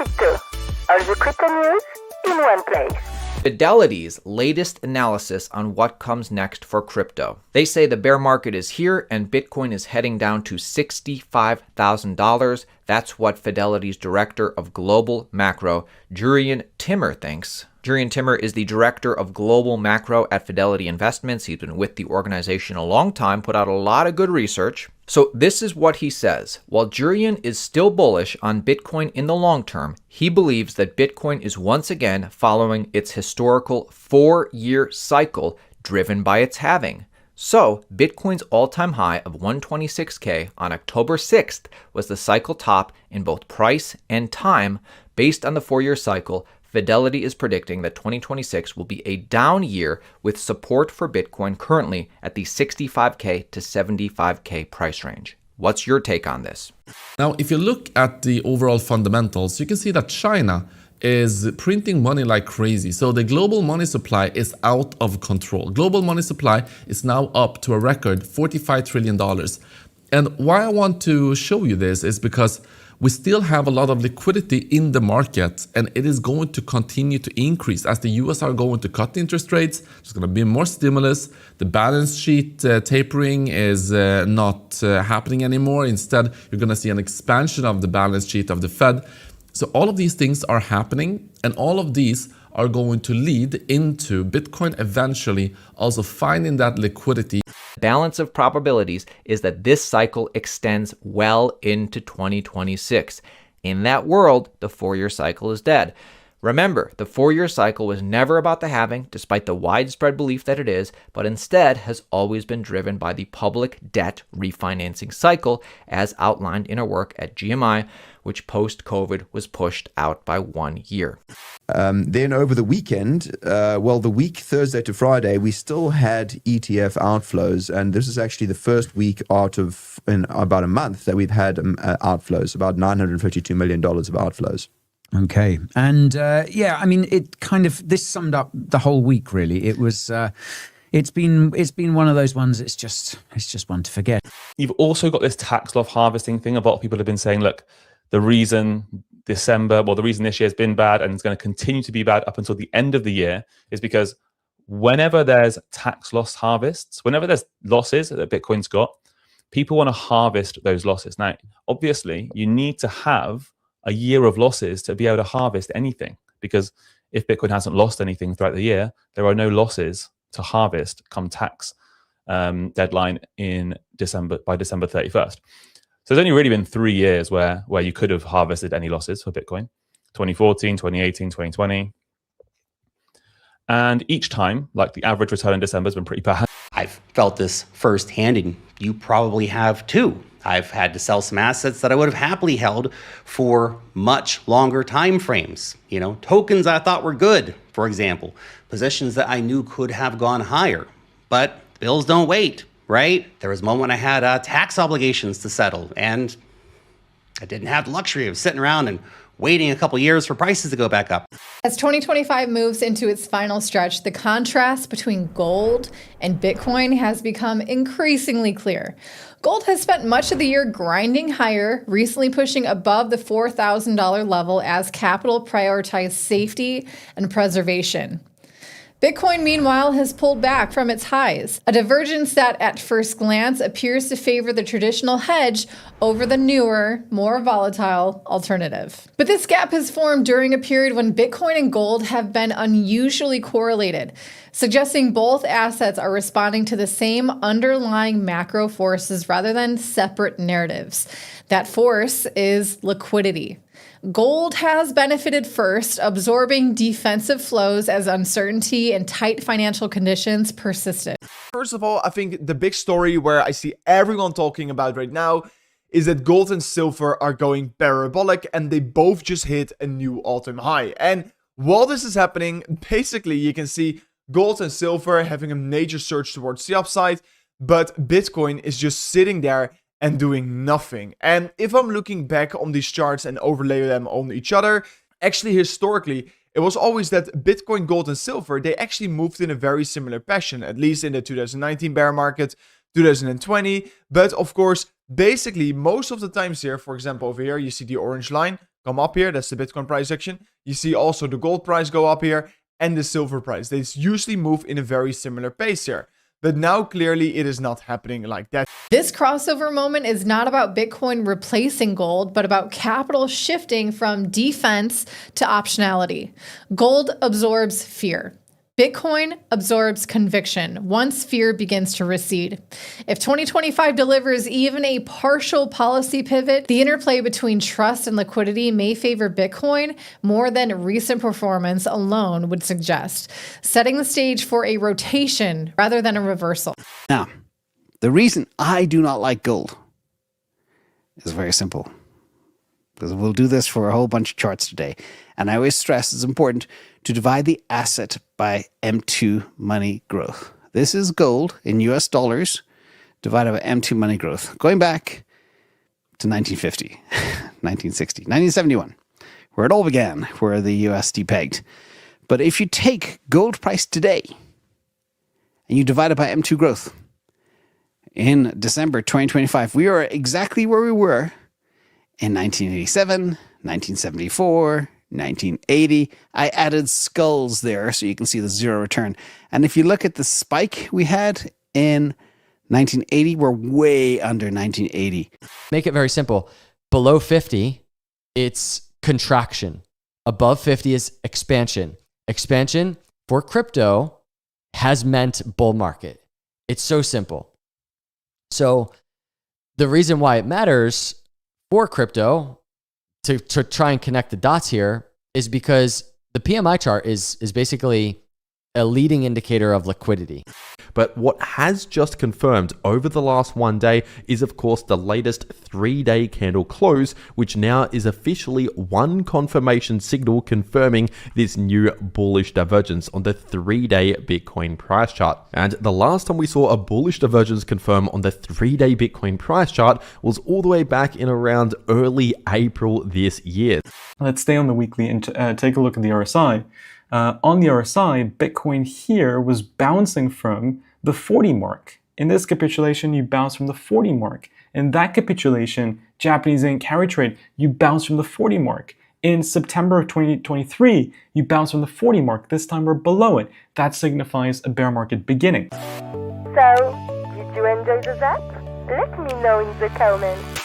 Crypto. All the crypto news in one place. Fidelity's latest analysis on what comes next for crypto. They say the bear market is here and Bitcoin is heading down to $65,000. That's what Fidelity's director of global macro, Jurrien Timmer, thinks. Jurrien Timmer is the director of global macro at Fidelity Investments. He's been with the organization a long time, put out a lot of good research. So this is what he says. While Jurrien is still bullish on Bitcoin in the long term, he believes that Bitcoin is once again following its historical 4-year cycle driven by its halving. So Bitcoin's all-time high of 126K on October 6th was the cycle top in both price and time. Based on the 4-year cycle, Fidelity is predicting that 2026 will be a down year with support for Bitcoin currently at the 65K to 75K price range. What's your take on this? Now, if you look at the overall fundamentals, you can see that China is printing money like crazy. So the global money supply is out of control. Global money supply is now up to a record $45 trillion. And why I want to show you this is because we still have a lot of liquidity in the market, and it is going to continue to increase as the US are going to cut interest rates. There's going to be more stimulus. The balance sheet tapering is not happening anymore. Instead, you're going to see an expansion of the balance sheet of the Fed. So all of these things are happening, and all of these are going to lead into Bitcoin eventually also finding that liquidity. Balance of probabilities is that this cycle extends well into 2026. In that world, the 4-year cycle is dead. Remember, the 4-year cycle was never about the halving, despite the widespread belief that it is, but instead has always been driven by the public debt refinancing cycle, as outlined in our work at GMI, which post-COVID was pushed out by 1 year. Then over the weekend, the week Thursday to Friday, we still had ETF outflows. And this is actually the first week in about a month that we've had outflows, about $952 million of outflows. Okay. And this summed up the whole week, really. It was, it's been one of those ones, it's just one to forget. You've also got this tax loss harvesting thing. A lot of people have been saying, look, the reason this year has been bad and it's going to continue to be bad up until the end of the year is because whenever there's tax loss harvests, whenever there's losses that Bitcoin's got, people want to harvest those losses. Now, obviously, you need to have a year of losses to be able to harvest anything, because if Bitcoin hasn't lost anything throughout the year, there are no losses to harvest come tax deadline by December 31st. So there's only really been 3 years where you could have harvested any losses for Bitcoin: 2014, 2018, 2020. And each time, like, the average return in December has been pretty bad. I've felt this firsthand, and you probably have too. I've had to sell some assets that I would have happily held for much longer time frames. Tokens I thought were good, for example, positions that I knew could have gone higher, but bills don't wait. Right? There was a moment I had tax obligations to settle, and I didn't have the luxury of sitting around and waiting a couple years for prices to go back up. As 2025 moves into its final stretch, the contrast between gold and Bitcoin has become increasingly clear. Gold has spent much of the year grinding higher, recently pushing above the $4,000 level as capital prioritized safety and preservation. Bitcoin, meanwhile, has pulled back from its highs, a divergence that at first glance appears to favor the traditional hedge over the newer, more volatile alternative. But this gap has formed during a period when Bitcoin and gold have been unusually correlated, suggesting both assets are responding to the same underlying macro forces rather than separate narratives. That force is liquidity. Gold has benefited first, absorbing defensive flows as uncertainty and tight financial conditions persisted. First of all, I think the big story where I see everyone talking about right now is that gold and silver are going parabolic, and they both just hit a new all-time high. And while this is happening, basically you can see gold and silver having a major surge towards the upside, but Bitcoin is just sitting there and doing nothing. And if I'm looking back on these charts and overlay them on each other, actually historically, it was always that Bitcoin, gold, and silver, they actually moved in a very similar fashion, at least in the 2019 bear market, 2020. But of course, basically most of the times here, for example, over here, you see the orange line, come up here. That's the Bitcoin price action. You see also the gold price go up here and the silver price. They usually move in a very similar pace here. But now clearly it is not happening like that. This crossover moment is not about Bitcoin replacing gold, but about capital shifting from defense to optionality. Gold absorbs fear. Bitcoin absorbs conviction once fear begins to recede. If 2025 delivers even a partial policy pivot, the interplay between trust and liquidity may favor Bitcoin more than recent performance alone would suggest, setting the stage for a rotation rather than a reversal. Now, the reason I do not like gold is very simple, because we'll do this for a whole bunch of charts today. And I always stress it's important to divide the asset by M2 money growth. This is gold in US dollars divided by M2 money growth. Going back to 1950, 1960, 1971, where it all began, where the US depegged. But if you take gold price today and you divide it by M2 growth, in December 2025, we are exactly where we were in 1987, 1974, 1980. I added skulls there so you can see the zero return. And if you look at the spike we had in 1980, we're way under 1980. Make it very simple. Below 50, it's contraction. Above 50 is expansion. Expansion for crypto has meant bull market. It's so simple. So the reason why it matters for crypto to try and connect the dots here is because the PMI chart is basically a leading indicator of liquidity. But what has just confirmed over the last 1 day is of course the latest 3-day candle close, which now is officially one confirmation signal confirming this new bullish divergence on the 3-day Bitcoin price chart. And the last time we saw a bullish divergence confirm on the 3-day Bitcoin price chart was all the way back in around early April this year. Let's stay on the weekly and take a look at the RSI. On the RSI, Bitcoin here was bouncing from the 40 mark. In this capitulation, you bounce from the 40 mark. In that capitulation, Japanese yen carry trade, you bounce from the 40 mark. In September of 2023, you bounce from the 40 mark. This time we're below it. That signifies a bear market beginning. So, did you enjoy the that? Let me know in the comments.